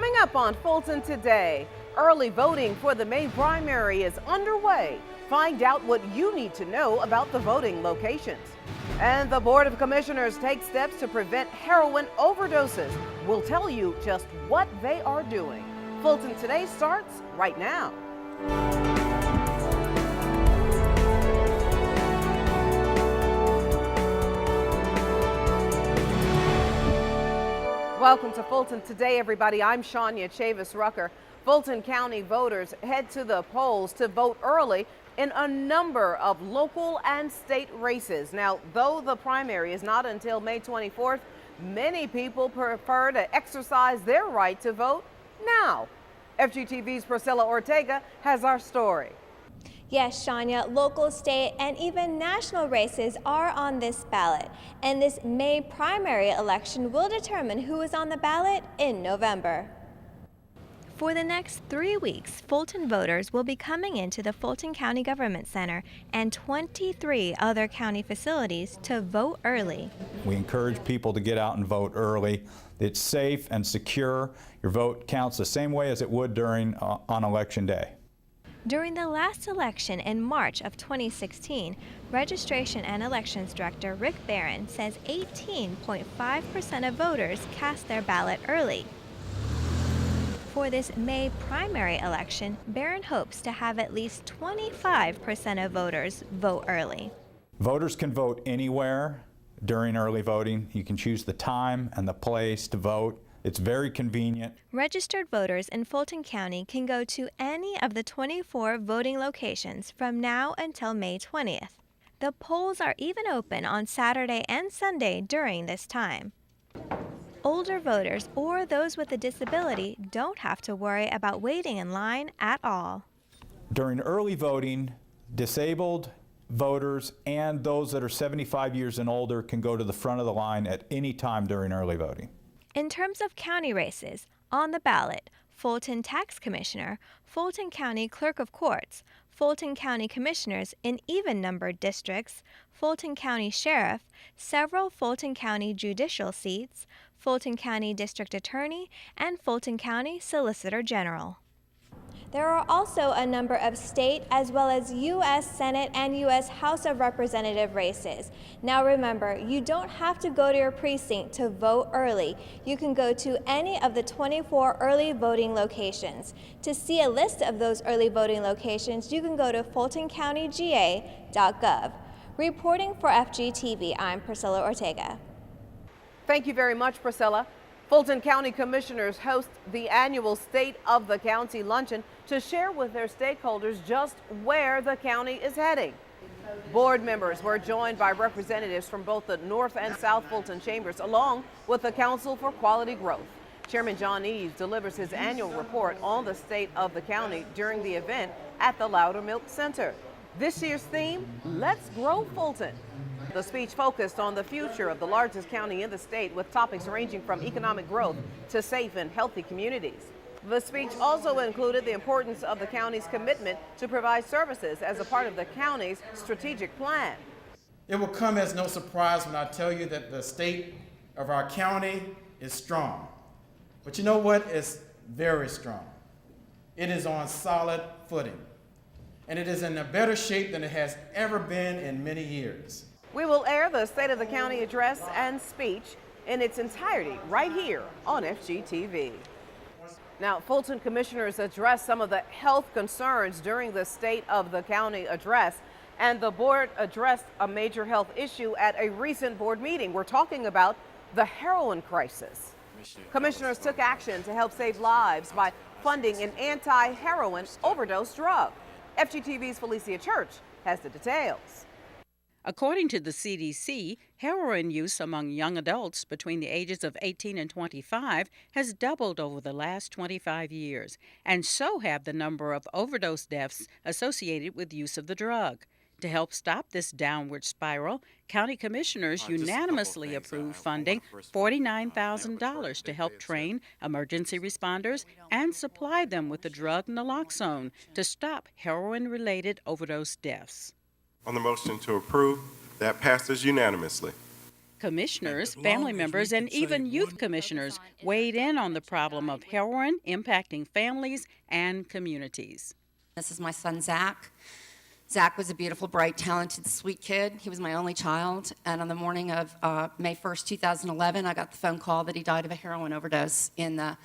Coming up on Fulton Today, early voting for the May primary is underway. Find out what you need to know about the voting locations. And the Board of Commissioners takes steps to prevent heroin overdoses. We'll tell you just what they are doing. Fulton Today starts right now. Welcome to Fulton Today, everybody. I'm Shania Chavis-Rucker. Fulton County voters head to the polls to vote early in a number of local and state races. Now, though the primary is not until May 24th, many people prefer to exercise their right to vote now. FGTV's Priscilla Ortega has our story. Yes, Shania, local, state, and even national races are on this ballot. And this May primary election will determine who is on the ballot in November. For the next 3 weeks, Fulton voters will be coming into the Fulton County Government Center and 23 other county facilities to vote early. We encourage people to get out and vote early. It's safe and secure. Your vote counts the same way as it would during on Election Day. During the last election in March of 2016, Registration and Elections Director Rick Barron says 18.5% of voters cast their ballot early. For this May primary election, Barron hopes to have at least 25% of voters vote early. Voters can vote anywhere during early voting. You can choose the time and the place to vote. It's very convenient. Registered voters in Fulton County can go to any of the 24 voting locations from now until May 20th. The polls are even open on Saturday and Sunday during this time. Older voters or those with a disability don't have to worry about waiting in line at all. During early voting, disabled voters and those that are 75 years and older can go to the front of the line at any time during early voting. In terms of county races, on the ballot, Fulton Tax Commissioner, Fulton County Clerk of Courts, Fulton County Commissioners in even-numbered districts, Fulton County Sheriff, several Fulton County judicial seats, Fulton County District Attorney, and Fulton County Solicitor General. There are also a number of state as well as U.S. Senate and U.S. House of Representative races. Now remember, you don't have to go to your precinct to vote early. You can go to any of the 24 early voting locations. To see a list of those early voting locations, you can go to fultoncountyga.gov. Reporting for FGTV, I'm Priscilla Ortega. Thank you very much, Priscilla. Fulton County Commissioners host the annual State of the County Luncheon to share with their stakeholders just where the county is heading. Board members were joined by representatives from both the North and South Fulton Chambers, along with the Council for Quality Growth. Chairman John Eaves delivers his annual report on the state of the county during the event at the Loudermilk Center. This year's theme, Let's Grow Fulton. The speech focused on the future of the largest county in the state, with topics ranging from economic growth to safe and healthy communities. The speech also included the importance of the county's commitment to provide services as a part of the county's strategic plan. It will come as no surprise when I tell you that the state of our county is strong. But you know what? It's very strong. It is on solid footing. And it is in a better shape than it has ever been in many years. We will air the State of the County address and speech in its entirety right here on FGTV. Now, Fulton commissioners addressed some of the health concerns during the State of the County address, and the board addressed a major health issue at a recent board meeting. We're talking about the heroin crisis. Commissioners took action to help save lives by funding an anti-heroin overdose drug. FGTV's FELECIA Church has the details. According to the CDC, heroin use among young adults between the ages of 18 and 25 has doubled over the last 25 years, and so have the number of overdose deaths associated with use of the drug. To help stop this downward spiral, county commissioners unanimously approved funding $49,000 to help train emergency responders and supply them with the drug naloxone to stop heroin-related overdose deaths. On the motion to approve, that passes unanimously. Commissioners, family members, and even youth commissioners weighed in on the problem of heroin impacting families and communities. This is my son, Zach. Zach was a beautiful, bright, talented, sweet kid. He was my only child. And on the morning of May 1st, 2011, I got the phone call that he died of a heroin overdose in the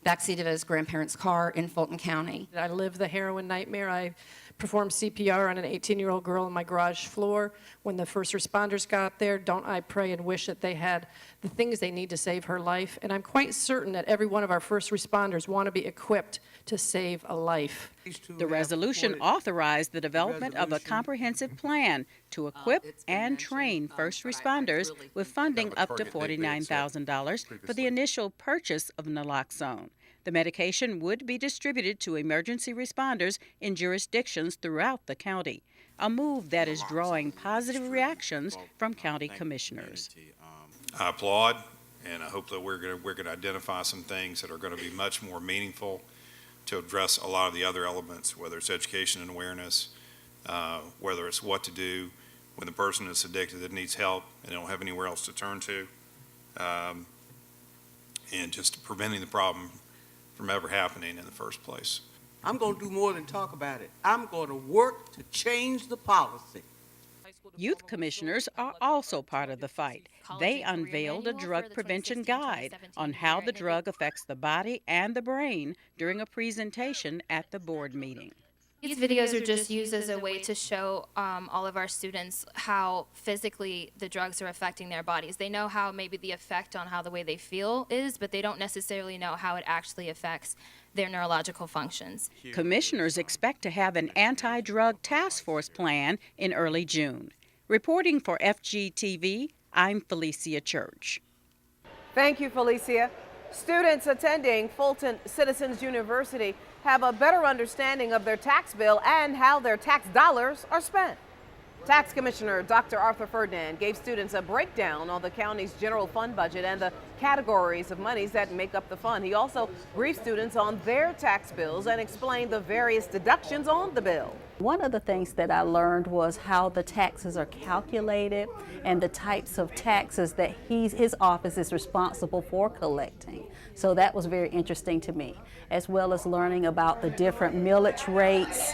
backseat of his grandparents' car in Fulton County. I lived the heroin nightmare. I performed CPR on an 18-year-old girl on my garage floor. When the first responders got there, don't I pray and wish that they had the things they need to save her life. And I'm quite certain that every one of our first responders want to be equipped to save a life. The resolution authorized the development of a comprehensive plan to equip and train first responders with funding up to $49,000 for the initial purchase of naloxone. The medication would be distributed to emergency responders in jurisdictions throughout the county, a move that is drawing positive reactions from county commissioners. I applaud, and I hope that we're going to identify some things that are going to be much more meaningful to address a lot of the other elements, whether it's education and awareness, whether it's what to do when the person is addicted that needs help and they don't have anywhere else to turn to, and just preventing the problem from ever happening in the first place. I'm going to do more than talk about it. I'm going to work to change the policy. Youth commissioners are also part of the fight. They unveiled a drug prevention guide on how the drug affects the body and the brain during a presentation at the board meeting. These videos are just used as a way to show all of our students how physically the drugs are affecting their bodies. They know how maybe the effect on how the way they feel is, but they don't necessarily know how it actually affects their neurological functions. Commissioners expect to have an anti-drug task force plan in early June. Reporting for FGTV, I'm Felecia Church. Thank you, Felecia. Students attending Fulton Citizens University have a better understanding of their tax bill and how their tax dollars are spent. Tax Commissioner Dr. Arthur Ferdinand gave students a breakdown on the county's general fund budget and the categories of monies that make up the fund. He also briefed students on their tax bills and explained the various deductions on the bill. One of the things that I learned was how the taxes are calculated and the types of taxes that his office is responsible for collecting. So that was very interesting to me, as well as learning about the different millage rates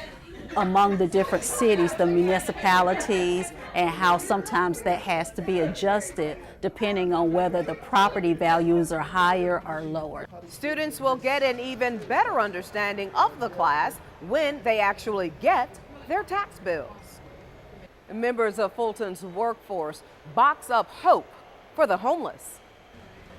among the different cities, the municipalities, and how sometimes that has to be adjusted depending on whether the property values are higher or lower. Students will get an even better understanding of the class when they actually get their tax bills. Members of Fulton's workforce box up hope for the homeless.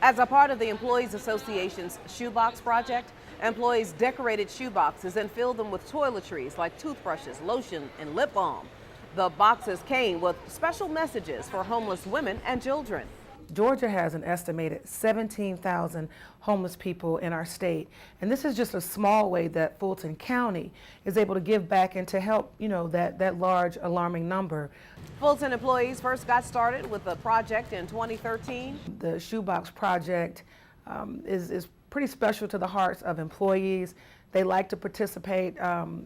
As a part of the Employees Association's Shoebox Project, employees decorated shoeboxes and filled them with toiletries like toothbrushes, lotion, and lip balm. The boxes came with special messages for homeless women and children. Georgia has an estimated 17,000 homeless people in our state, and this is just a small way that Fulton County is able to give back and to help, that large alarming number. Fulton employees first got started with the project in 2013. The Shoebox Project is pretty special to the hearts of employees. They like to participate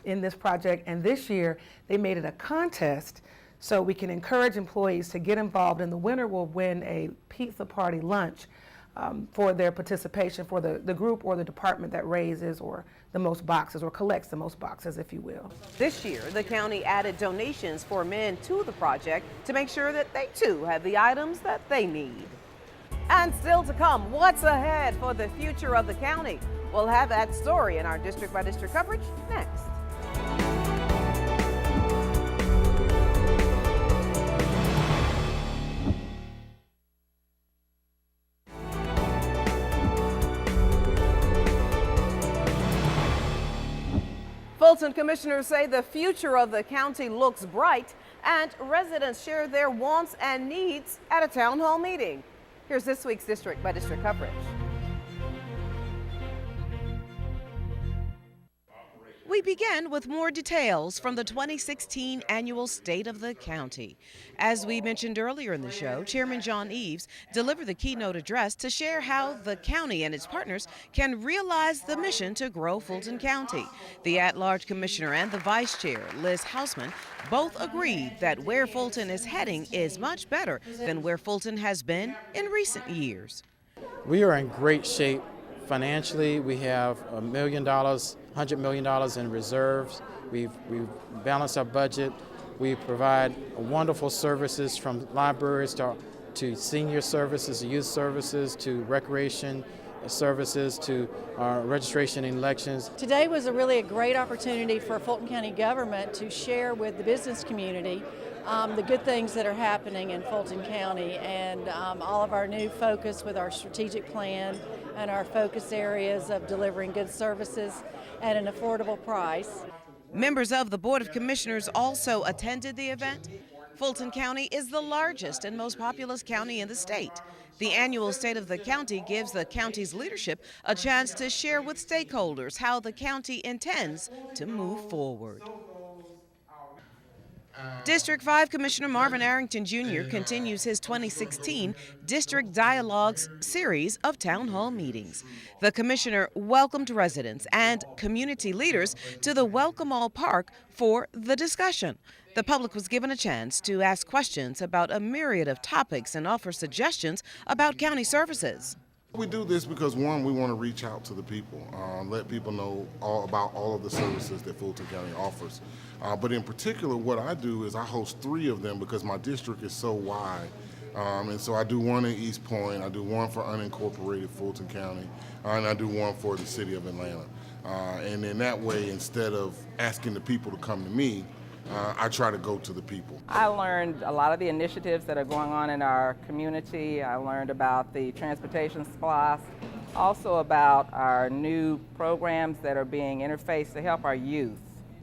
in this project, and this year they made it a contest so we can encourage employees to get involved, and the winner will win a pizza party lunch for their participation for the group or the department that raises or the most boxes or collects the most boxes, if you will. This year, the county added donations for men to the project to make sure that they too have the items that they need. And still to come, what's ahead for the future of the county? We'll have that story in our district by district coverage next. Fulton commissioners say the future of the county looks bright, and residents share their wants and needs at a town hall meeting. Here's this week's district by district coverage. We we begin with more details from the 2016 annual State of the County. As we mentioned earlier in the show, Chairman John Eaves delivered the keynote address to share how the county and its partners can realize the mission to grow Fulton County. The at-large commissioner and the vice chair, Liz Hausman, both agreed that where Fulton is heading is much better than where Fulton has been in recent years. We are in great shape financially. We have $1 million, $100 million in reserves. We've balanced our budget. We provide wonderful services from libraries to senior services, youth services, to recreation services, to registration and elections. Today was really a great opportunity for Fulton County government to share with the business community the good things that are happening in Fulton County and all of our new focus with our strategic plan and our focus areas of delivering good services at an affordable price. Members of the Board of Commissioners also attended the event. Fulton County is the largest and most populous county in the state. The annual State of the County gives the county's leadership a chance to share with stakeholders how the county intends to move forward. District 5 Commissioner Marvin Arrington Jr. continues his 2016 District Dialogues series of town hall meetings. The commissioner welcomed residents and community leaders to the Welcome All Park for the discussion. The public was given a chance to ask questions about a myriad of topics and offer suggestions about county services. We do this because, one, we want to reach out to the people, let people know about all of the services that Fulton County offers. But in particular, what I do is I host 3 of them because my district is so wide. And so I do one in East Point, I do one for unincorporated Fulton County, and I do one for the city of Atlanta. And in that way, instead of asking the people to come to me, I try to go to the people. I learned a lot of the initiatives that are going on in our community. I learned about the transportation SPLOST, also about our new programs that are being interfaced to help our youth.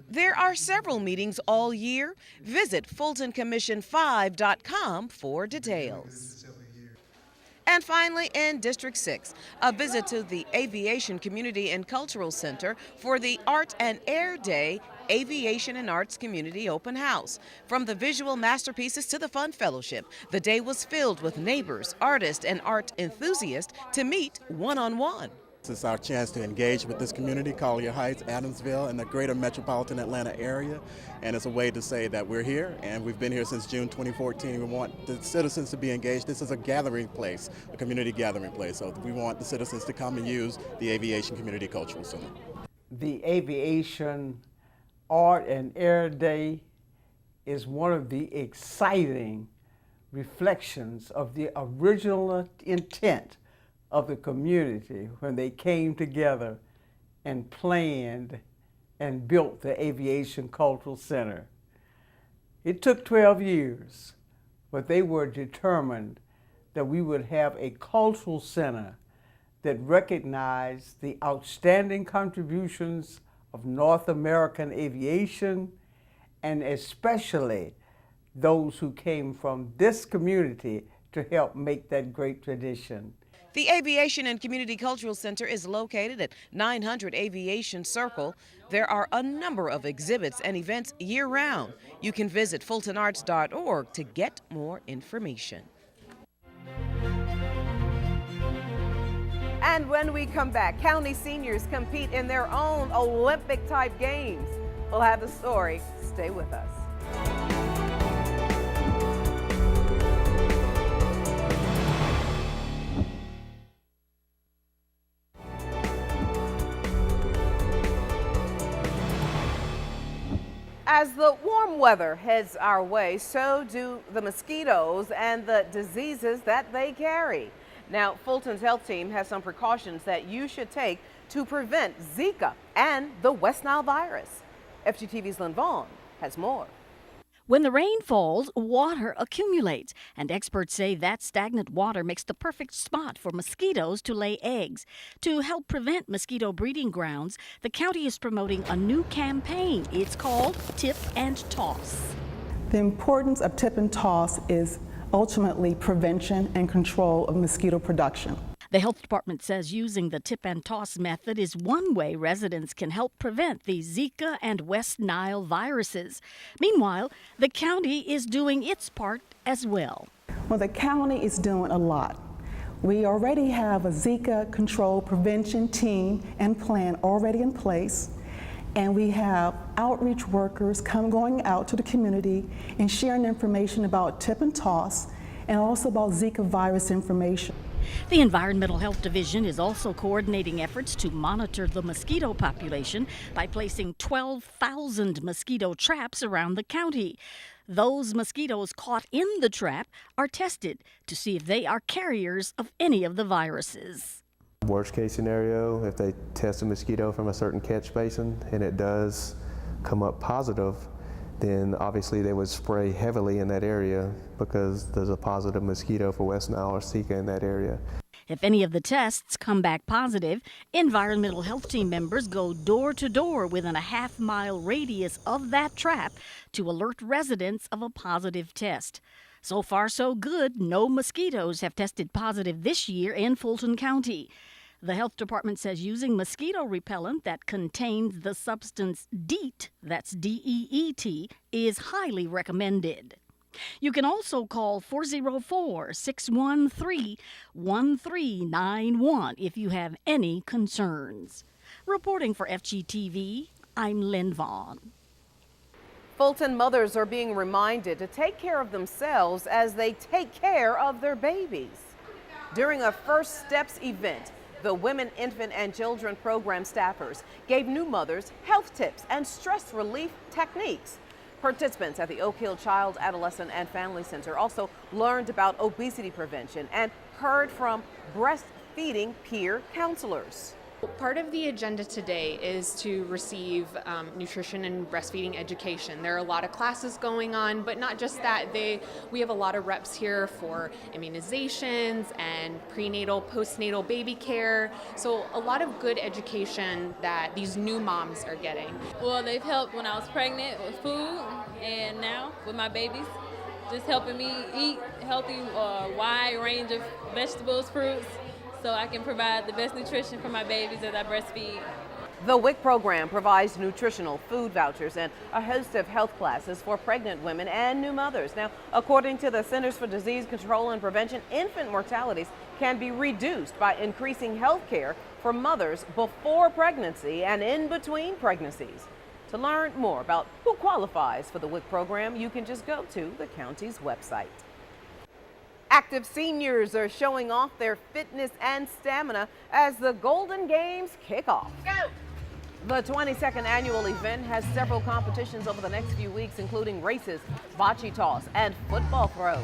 There are several meetings all year. Visit FultonCommission5.com for details. And finally, in District 6, a visit to the Aviation Community and Cultural Center for the Art and Air Day Aviation and Arts Community Open House. From the visual masterpieces to the fun fellowship, the day was filled with neighbors, artists, and art enthusiasts to meet one-on-one. This is our chance to engage with this community, Collier Heights, Adamsville, and the greater metropolitan Atlanta area. And it's a way to say that we're here, and we've been here since June 2014. We want the citizens to be engaged. This is a gathering place, a community gathering place. So we want the citizens to come and use the Aviation Community Cultural Center. The Aviation Art and Air Day is one of the exciting reflections of the original intent of the community when they came together and planned and built the Aviation Cultural Center. It took 12 years, but they were determined that we would have a cultural center that recognized the outstanding contributions of North American aviation, and especially those who came from this community to help make that great tradition. The Aviation and Community Cultural Center is located at 900 Aviation Circle. There are a number of exhibits and events year-round. You can visit FultonArts.org to get more information. And when we come back, county seniors compete in their own Olympic-type games. We'll have the story. Stay with us. As the warm weather heads our way, so do the mosquitoes and the diseases that they carry. Now, Fulton's health team has some precautions that you should take to prevent Zika and the West Nile virus. FGTV's Lynn Vaughn has more. When the rain falls, water accumulates, and experts say that stagnant water makes the perfect spot for mosquitoes to lay eggs. To help prevent mosquito breeding grounds, the county is promoting a new campaign. It's called Tip and Toss. The importance of tip and toss is ultimately prevention and control of mosquito production. The health department says using the tip and toss method is one way residents can help prevent the Zika and West Nile viruses. Meanwhile, the county is doing its part as well. Well, the county is doing a lot. We already have a Zika control prevention team and plan already in place, and we have outreach workers going out to the community and sharing information about tip and toss and also about Zika virus information. The Environmental Health Division is also coordinating efforts to monitor the mosquito population by placing 12,000 mosquito traps around the county. Those mosquitoes caught in the trap are tested to see if they are carriers of any of the viruses. Worst case scenario, if they test a mosquito from a certain catch basin and it does come up positive, then obviously they would spray heavily in that area because there's a positive mosquito for West Nile or Zika in that area. If any of the tests come back positive, environmental health team members go door to door within a half-mile radius of that trap to alert residents of a positive test. So far, so good. No mosquitoes have tested positive this year in Fulton County. The health department says using mosquito repellent that contains the substance DEET, that's D-E-E-T, is highly recommended. You can also call 404-613-1391 if you have any concerns. Reporting for FGTV, I'm Lynn Vaughn. Fulton mothers are being reminded to take care of themselves as they take care of their babies. During a First Steps event, the Women, Infant, and Children program staffers gave new mothers health tips and stress relief techniques. Participants at the Oak Hill Child, Adolescent, and Family Center also learned about obesity prevention and heard from breastfeeding peer counselors. Part of the agenda today is to receive nutrition and breastfeeding education. There are a lot of classes going on, but not just that. We have a lot of reps here for immunizations and prenatal, postnatal baby care. So a lot of good education that these new moms are getting. Well, they've helped when I was pregnant with food, and now with my babies, just helping me eat healthy, wide range of vegetables, fruits, so I can provide the best nutrition for my babies as I breastfeed. The WIC program provides nutritional food vouchers and a host of health classes for pregnant women and new mothers. Now, according to the Centers for Disease Control and Prevention, infant mortalities can be reduced by increasing health care for mothers before pregnancy and in between pregnancies. To learn more about who qualifies for the WIC program, you can just go to the county's website. Active seniors are showing off their fitness and stamina as the Golden Games kick off. Go! The 22nd annual event has several competitions over the next few weeks, including races, bocce toss, and football throws.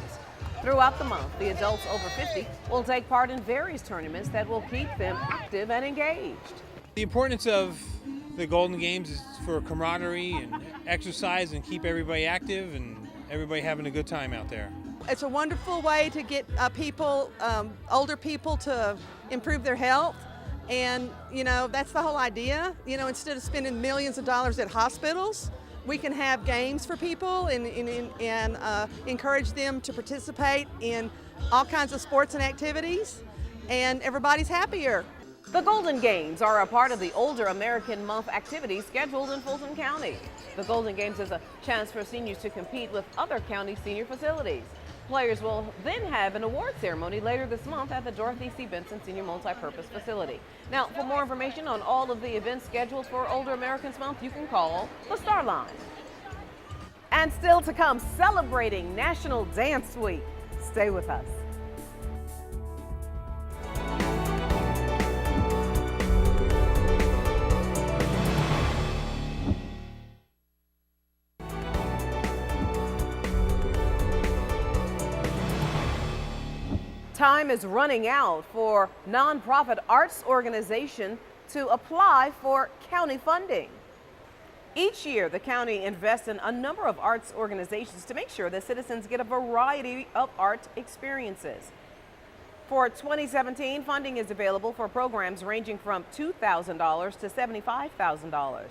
Throughout the month, the adults over 50 will take part in various tournaments that will keep them active and engaged. The importance of the Golden Games is for camaraderie and exercise and keep everybody active and everybody having a good time out there. It's a wonderful way to get people, older people, to improve their health. And, you know, that's the whole idea. You know, instead of spending millions of dollars at hospitals, we can have games for people and encourage them to participate in all kinds of sports and activities, and everybody's happier. The Golden Games are a part of the Older American Month activities scheduled in Fulton County. The Golden Games is a chance for seniors to compete with other county senior facilities. Players will then have an award ceremony later this month at the Dorothy C. Benson Senior Multipurpose Facility. Now, for more information on all of the events scheduled for Older Americans Month, you can call the STARline. And still to come, celebrating National Dance Week. Stay with us. Time is running out for nonprofit arts organizations to apply for county funding. Each year, the county invests in a number of arts organizations to make sure that citizens get a variety of art experiences. For 2017, funding is available for programs ranging from $2,000 to $75,000.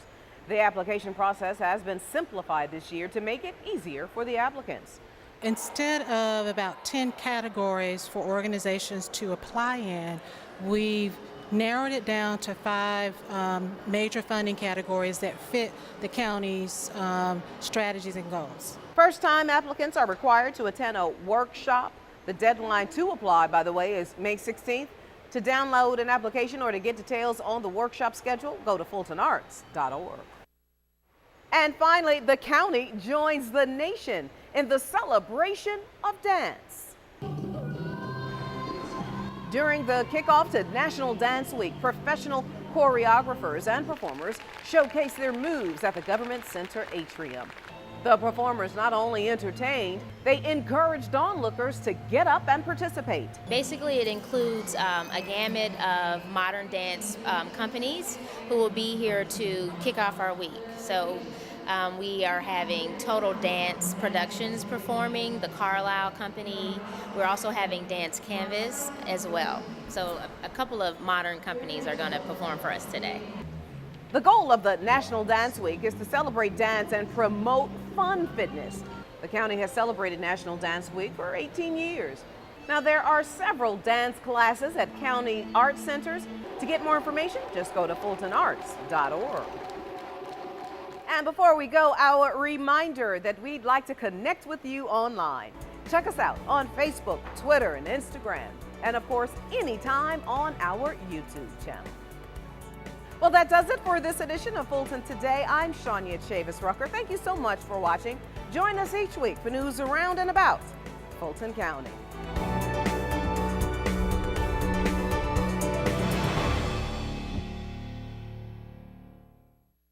The application process has been simplified this year to make it easier for the applicants. instead of about 10 categories for organizations to apply in, we've narrowed it down to 5 major funding categories that fit the county's strategies and goals. First-time applicants are required to attend a workshop. The deadline to apply, by the way, is May 16th. To download an application or to get details on the workshop schedule, go to FULTON'S.org. And finally, the county joins the nation in the celebration of dance. During the kickoff to National Dance Week, professional choreographers and performers showcase their moves at the Government Center atrium. The performers not only entertained, they encouraged onlookers to get up and participate. Basically, it includes a gamut of modern dance companies who will be here to kick off our week. So we are having Total Dance Productions performing, the Carlisle Company. We're also having Dance Canvas as well. So a couple of modern companies are going to perform for us today. The goal of the National Dance Week is to celebrate dance and promote fun fitness. The county has celebrated National Dance Week for 18 years. Now, there are several dance classes at county art centers. To get more information, just go to FULTON'S.org. And before we go, our reminder that we'd like to connect with you online. Check us out on Facebook, Twitter, and Instagram. And of course, anytime on our YouTube channel. Well, that does it for this edition of Fulton Today. I'm Shania Chavis-Rucker. Thank you so much for watching. Join us each week for news around and about Fulton County.